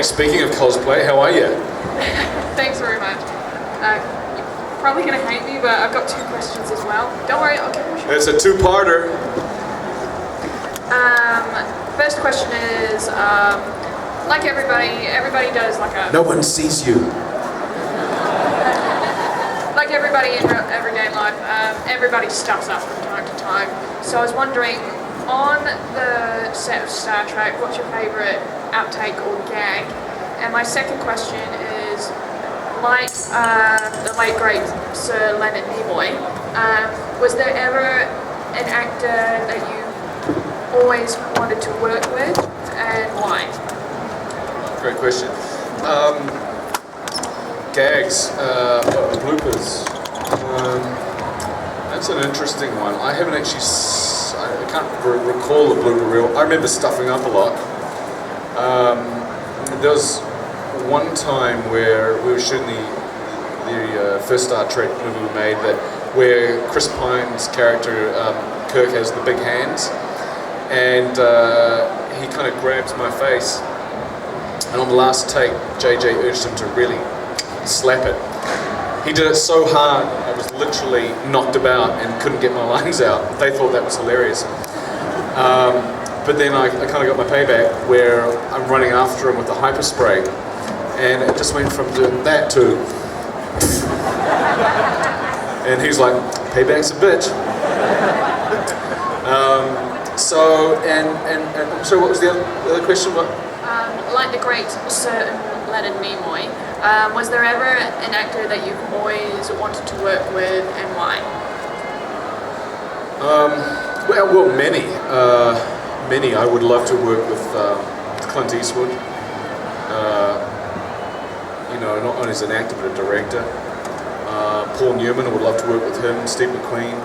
Speaking of cosplay, how are you? Thanks very much. You're probably going to hate me, but I've got two questions as well. Don't worry, I'll give them a shot. It's a two-parter. First question is, like everybody does like a... No one sees you. Like everybody in everyday life, everybody stuffs up from time to time. So I was wondering, on the set of Star Trek, what's your favourite outtake or gag? And my second question is, like the late great Sir Leonard Nimoy, was there ever an actor that you always wanted to work with, and why? Great question. Gags, bloopers. That's an interesting one. I haven't actually, I can't recall the blooper reel. I remember stuffing up a lot. There was one time where we were shooting the first Star Trek movie we made, where Chris Pine's character, Kirk, has the big hands, and he kind of grabs my face, and on the last take, JJ urged him to really slap it. He did it so hard, I was literally knocked about and couldn't get my lines out. They thought that was hilarious. But then I kind of got my payback, where I'm running after him with the hyper spray, and it just went from doing that to... and he's like, payback's a bitch. So what was the other question? What? Like the great Sir Leonard Nimoy, was there ever an actor that you've always wanted to work with, and why? Well, many. Many. I would love to work with Clint Eastwood. Not only as an actor but a director. Paul Newman, I would love to work with him. Steve McQueen.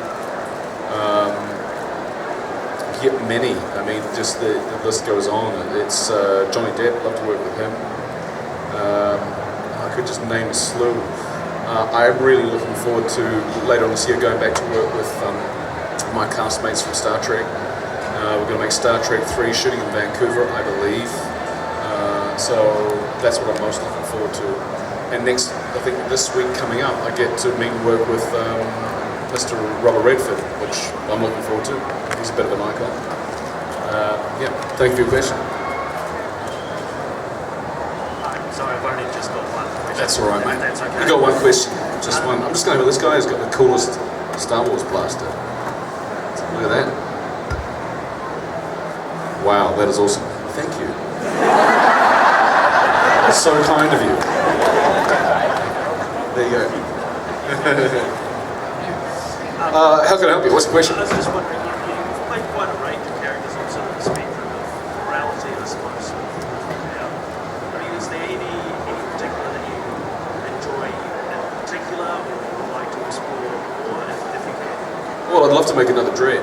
Many. I mean, just the list goes on. It's Johnny Depp. Love to work with him. I could just name a slew. I'm really looking forward to later on this year going back to work with my castmates from Star Trek. We're going to make Star Trek 3 shooting in Vancouver, I believe. So that's what I'm most looking forward to. And next, I think this week coming up, I get to meet and work with Mr. Robert Redford, which I'm looking forward to. He's a bit of an icon. Thank you for your question. Sorry, I've only just got one question. That's all right, mate. That's okay. You got one question, just one. I'm just going to go, this guy has got the coolest Star Wars blaster. Look at that. Wow, that is awesome. Thank you. That's so kind of you. There you go. How can I help you? What's the question? I was just wondering, you've played quite a range of characters on sort of the spectrum of morality, I suppose. I mean, is there any particular that you enjoy in particular, or would like to explore, or if you can? Well, I'd love to make another Dread.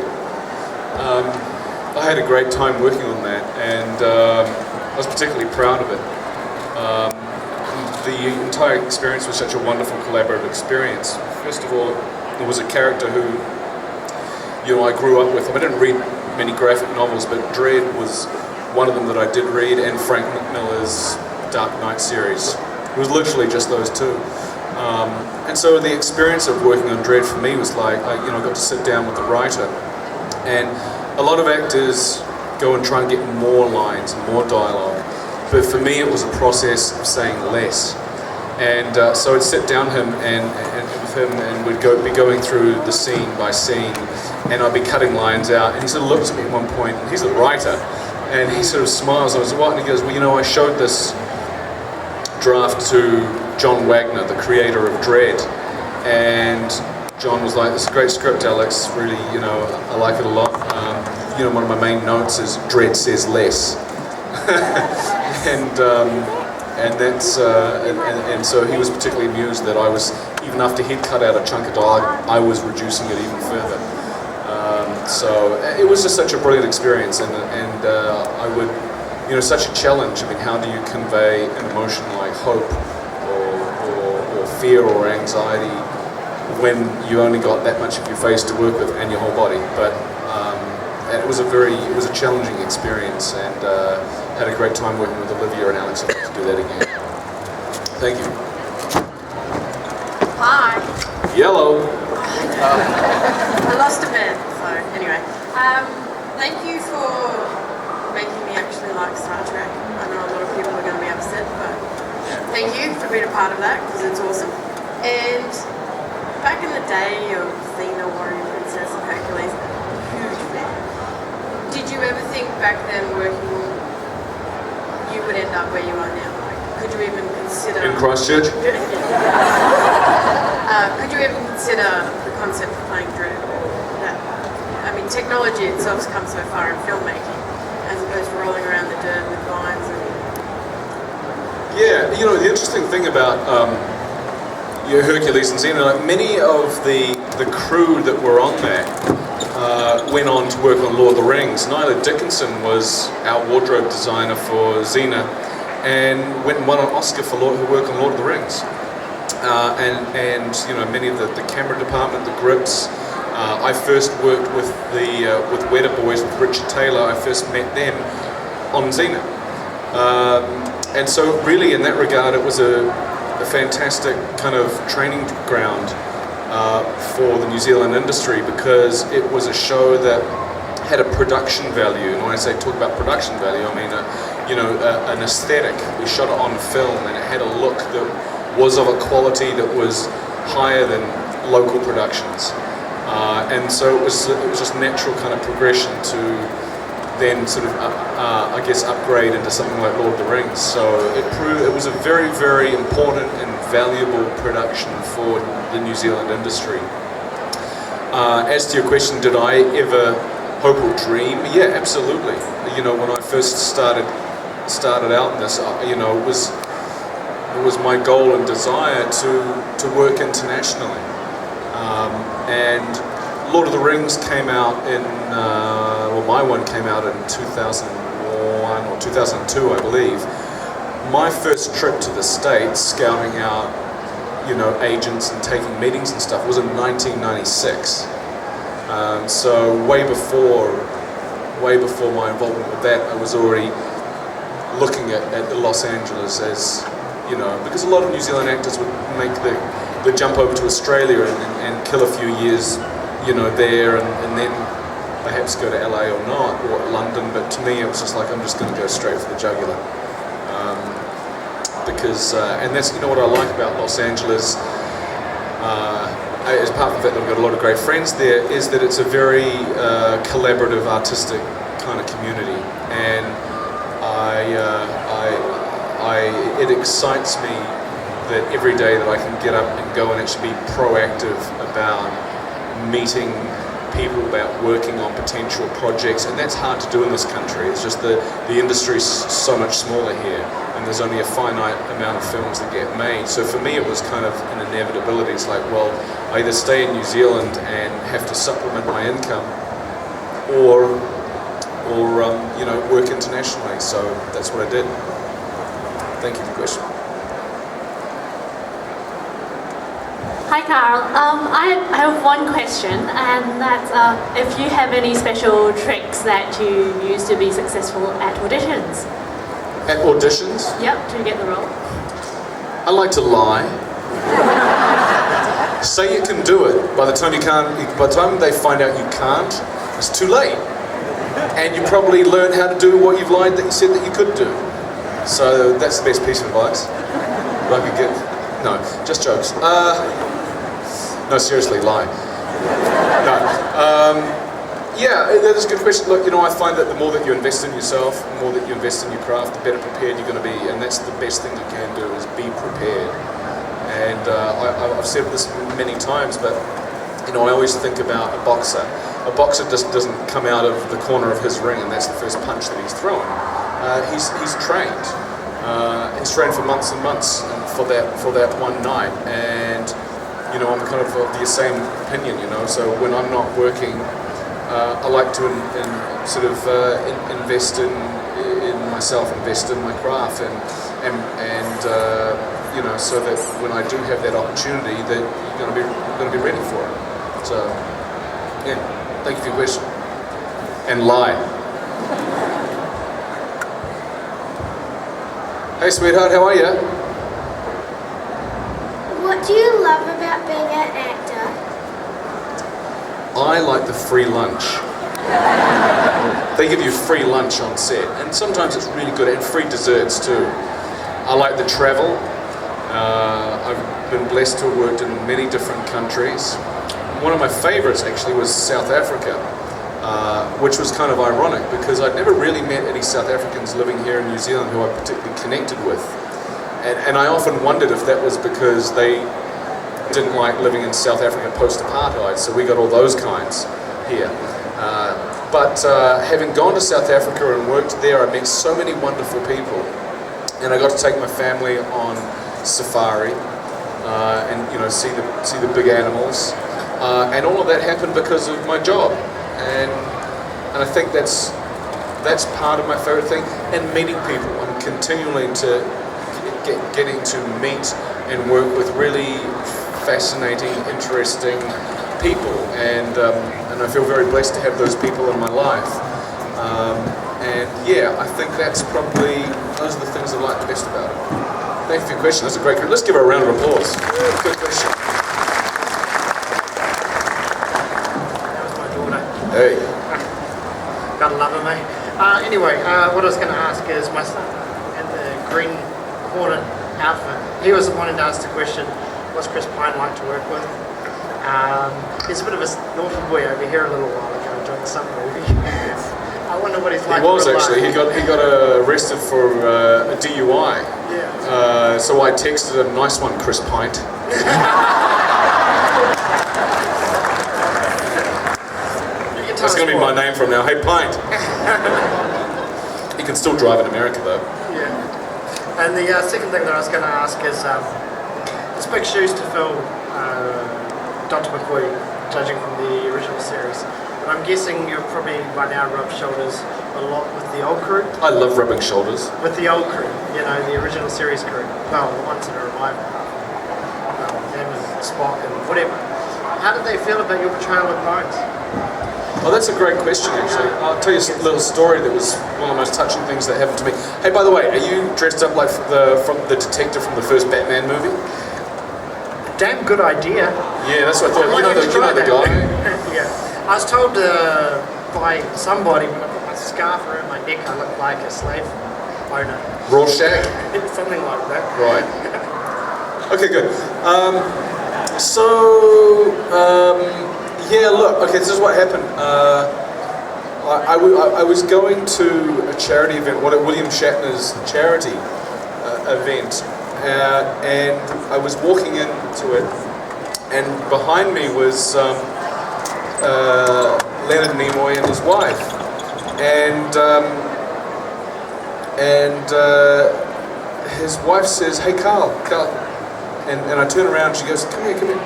I had a great time working on that, and I was particularly proud of it. The entire experience was such a wonderful collaborative experience. First of all, there was a character who, I grew up with. I didn't read many graphic novels, but Dread was one of them that I did read, and Frank Miller's Dark Knight series. It was literally just those two. And so the experience of working on Dread for me was like, I got to sit down with the writer, and a lot of actors go and try and get more lines and more dialogue. But for me, it was a process of saying less. And so I'd sit down with him and we'd be going through the scene by scene, and I'd be cutting lines out. And he sort of looked at me at one point, and he's a writer, and he sort of smiles. I was, what? And he goes, well, I showed this draft to John Wagner, the creator of Dread, and John was like, this is a great script, Alex, really, I like it a lot. One of my main notes is Dread says less. And so he was particularly amused that I was, even after he'd cut out a chunk of dialogue, I was reducing it even further. So it was just such a brilliant experience, and I would, such a challenge. I mean, how do you convey an emotion like hope or fear or anxiety when you only got that much of your face to work with and your whole body? But it was a challenging experience, and had a great time working with Olivia and Alex to do do that again. Thank you. Hi. Yellow. I lost a bit, so anyway. Thank you for making me actually like Star Trek. I know a lot of people are going to be upset, but thank you for being a part of that, because it's awesome. And back in the day of Xena, Warrior Princess, and Hercules, huge fan. Did you ever think back then working, you would end up where you are now? Like, could you even consider... In Christchurch? Could you even consider the concept of playing Dread? That, I mean, technology itself has come so far in filmmaking, as opposed to rolling around the dirt with vines and... Yeah, you know, the interesting thing about Hercules and Xena, like many of the crew that were on there went on to work on Lord of the Rings. Nyla Dickinson was our wardrobe designer for Xena, and went and won an Oscar for her work on Lord of the Rings. And you know, many of the camera department, the grips. I first worked with with Weta Boys, with Richard Taylor. I first met them on Xena. And so really in that regard it was a fantastic kind of training ground for the New Zealand industry, because it was a show that had a production value. And when I say talk about production value, I mean an aesthetic. We shot it on film, and it had a look that was of a quality that was higher than local productions. And so it was just natural kind of progression to then sort of I guess upgrade into something like Lord of the Rings. So it was a very, very important and valuable production for the New Zealand industry. As to your question, did I ever hope or dream? Yeah, absolutely. You know, when I first started out in this, you know, it was my goal and desire to work internationally. And Lord of the Rings came out in, my one came out in 2001 or 2002, I believe. My first trip to the States, scouting out, you know, agents and taking meetings and stuff, was in 1996. So way before my involvement with that, I was already looking at Los Angeles as, you know, because a lot of New Zealand actors would make the jump over to Australia and kill a few years, you know, there, and then perhaps go to LA or not, or London. But to me, it was just like, I'm just going to go straight for the jugular, because and that's, you know, what I like about Los Angeles. Apart from the fact that I've got a lot of great friends there, is that it's a very collaborative, artistic kind of community, and it excites me that every day that I can get up and go and actually be proactive about meeting people, about working on potential projects, and that's hard to do in this country. It's just the industry's so much smaller here, and there's only a finite amount of films that get made. So for me, it was kind of an inevitability. It's like, well, I either stay in New Zealand and have to supplement my income, or you know, work internationally. So that's what I did. Thank you for the question. Hi Karl, I have one question, and that's if you have any special tricks that you use to be successful at auditions. At auditions? Yep, to get the role. I like to lie. Say you can do it. By the time you can't, by the time they find out you can't, it's too late. And you probably learn how to do what you've lied that you said that you could do. So that's the best piece of advice that I could give. No, just jokes. No, seriously, lie. No. Yeah, that is a good question. Look, you know, I find that the more that you invest in yourself, the more that you invest in your craft, the better prepared you're going to be, and that's the best thing you can do, is be prepared. And I've said this many times, but you know, I always think about a boxer. A boxer just doesn't come out of the corner of his ring and that's the first punch that he's throwing. He's trained. He's trained for months and months for that one night, and you know, I'm kind of the same opinion. You know, so when I'm not working, I like to invest in myself, invest in my craft, and you know, so that when I do have that opportunity, that you're going to be ready for it. So yeah, thank you for your question. And lie. Hey, sweetheart, how are you? What do you love about being an actor? I like the free lunch. They give you free lunch on set, and sometimes it's really good, and free desserts too. I like the travel. I've been blessed to have worked in many different countries. One of my favorites actually was South Africa, which was kind of ironic because I'd never really met any South Africans living here in New Zealand who I particularly connected with. And I often wondered if that was because they didn't like living in South Africa post-apartheid, so we got all those kinds here. But having gone to South Africa and worked there, I met so many wonderful people. And I got to take my family on safari and see the big animals. And all of that happened because of my job. And I think that's part of my favorite thing. And meeting people. I'm continually getting to meet and work with really fascinating, interesting people, and I feel very blessed to have those people in my life. And yeah, I think those are the things I like the best about it. Thank you for your question. That's a great question. Let's give her a round of applause. Good question. That was my daughter. Hey. Gotta love her, mate. Anyway, what I was going to ask is my son in the green hornet outfit. He was the one who asked the question, what's Chris Pine like to work with? He's a bit of a naughty boy over here a little while ago during some movie. I wonder what he's like. He was actually. He got arrested for a DUI. Yeah. So I texted him, "Nice one, Chris Pint." That's going to be my name from now. Hey, Pint. He can still drive in America though. Yeah. And the second thing that I was going to ask is, it's big shoes to fill, Dr. McCoy, judging from the original series. But I'm guessing you've probably by now rubbed shoulders a lot with the old crew. I love rubbing shoulders. With the old crew, the original series crew. Well, the ones that are alive now. Them and Spock and whatever. How did they feel about your portrayal of Bones? Oh, that's a great question, actually. I'll tell you a little story that was one of the most touching things that happened to me. Hey, by the way, are you dressed up like from the detective from the first Batman movie? Damn good idea. Yeah, that's what I thought. You know the guy? Yeah. I was told by somebody when I put my scarf around my neck, I looked like a slave owner. Rorschach? Something like that. Right. Okay, good. Yeah, look, okay, this is what happened. I was going to a charity event, William Shatner's charity event, and I was walking into it, and behind me was Leonard Nimoy and his wife, and his wife says, "Hey, Karl," and I turn around, she goes, come here.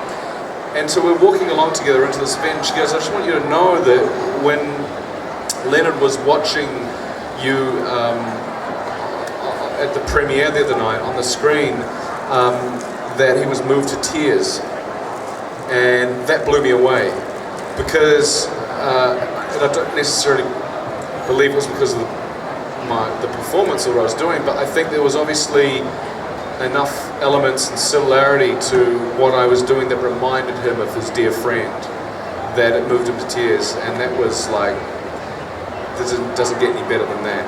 And so we're walking along together into this event, and she goes, "I just want you to know that when Leonard was watching you at the premiere the other night on the screen, that he was moved to tears." And that blew me away, because and I don't necessarily believe it was because of the performance of what I was doing, but I think there was obviously enough elements and similarity to what I was doing that reminded him of his dear friend, that it moved him to tears. And that was like, doesn't get any better than that.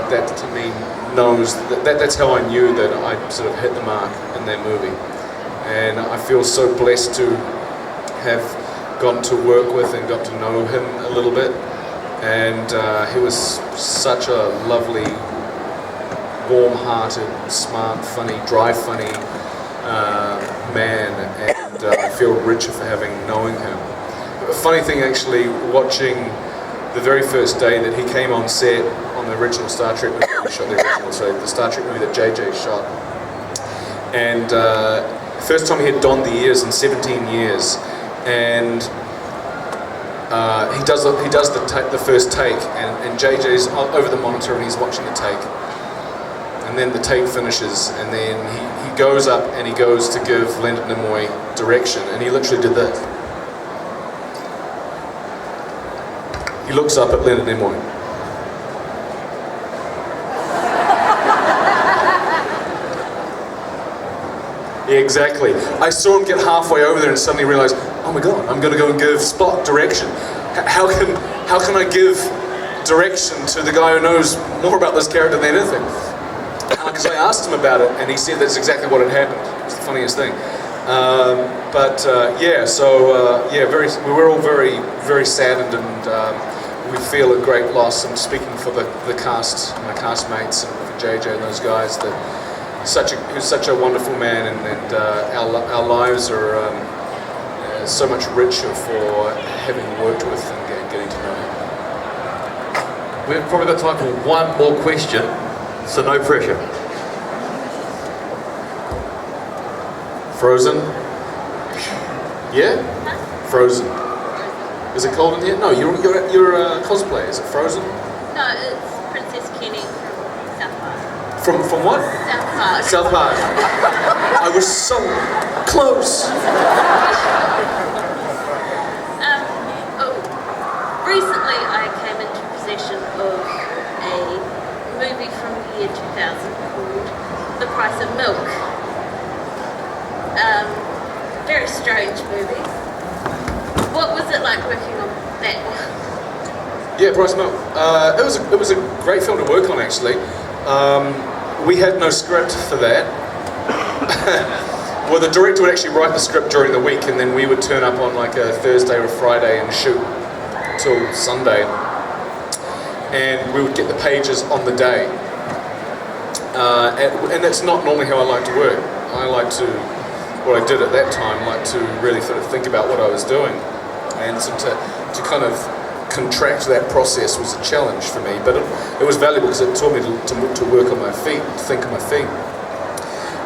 That to me knows that's how I knew that I sort of hit the mark in that movie. And I feel so blessed to have gotten to work with and got to know him a little bit. And he was such a lovely, warm-hearted, smart, funny, funny man, and I feel richer for having known him. A funny thing, actually, watching the very first day that he came on set on the original Star Trek movie, the Star Trek movie that JJ shot, and first time he had donned the ears in 17 years, and he does the first take, and JJ's over the monitor and he's watching the take. And then the take finishes, and then he goes up and he goes to give Leonard Nimoy direction, and he literally did this. He looks up at Leonard Nimoy. Yeah, exactly. I saw him get halfway over there and suddenly realised, oh my god, I'm going to go and give Spot direction. How can I give direction to the guy who knows more about this character than anything? Because I asked him about it, and he said that's exactly what had happened. It's the funniest thing. We were all very, very saddened, and we feel a great loss. I'm speaking for the cast, my castmates, and for JJ and those guys. That he was such a wonderful man, and our lives are so much richer for having worked with and getting to know him. We've probably got time for one more question, so no pressure. Frozen? Yeah? Frozen. Is it cold in here? No, you're cosplay. Is it Frozen? No, it's Princess Kenny from South Park. From what? South Park. South Park. I was so close. Recently I came into possession of a movie from the year 2000 called The Price of Milk. Very strange movie. What was it like working on that one? Yeah, Price of Milk. It was a great film to work on, actually. We had no script for that. Well, the director would actually write the script during the week, and then we would turn up on like a Thursday or Friday and shoot till Sunday, and we would get the pages on the day. And that's not normally how I like to work. What I did at that time, like to really sort of think about what I was doing, and so to kind of contract that process was a challenge for me, but it was valuable because it taught me to work on my feet, to think on my feet.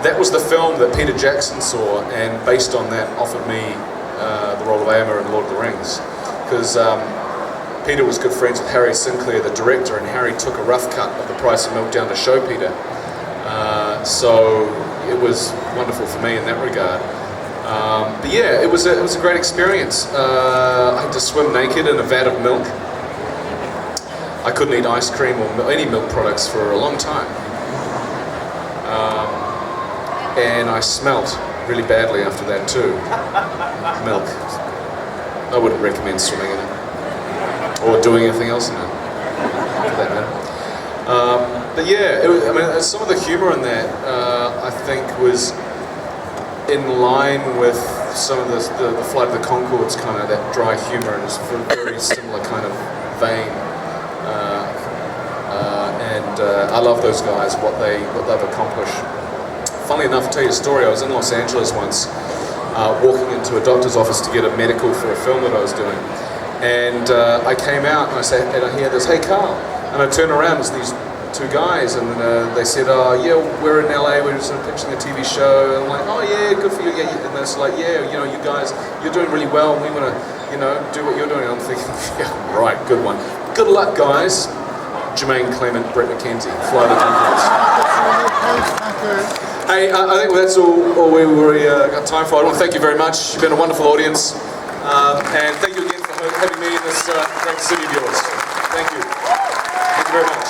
That was the film that Peter Jackson saw, and based on that offered me the role of Aemma in Lord of the Rings, because Peter was good friends with Harry Sinclair, the director, and Harry took a rough cut of The Price of Milk down to show Peter. So it was wonderful for me in that regard. But yeah, it was a great experience. I had to swim naked in a vat of milk. I couldn't eat ice cream or any milk products for a long time. And I smelt really badly after that too. Milk. I wouldn't recommend swimming in it. Or doing anything else in it, for that matter. But yeah, some of the humour in that, I think, was in line with some of the Flight of the Conchords kind of, that dry humour, and it's a very similar kind of vein. I love those guys, what they've accomplished. Funnily enough, to tell you a story, I was in Los Angeles once, walking into a doctor's office to get a medical for a film that I was doing. And I came out and I hear this, "Hey Carl," and I turn around, it's these two guys, and they said, "Oh yeah, we're in LA, we're sort of pitching a TV show," and I'm like, "Oh yeah, good for you," yeah. And it's like, "Yeah, you guys, you're doing really well, and we want to, do what you're doing." And I'm thinking, yeah, right, good one. Good luck, guys. Jermaine Clement, Brett McKenzie, Fly the Conchords. Hey, I think that's all we got time for. I want to thank you very much. You've been a wonderful audience, and thank you again for having me in this great city of yours. Thank you. Thank you very much.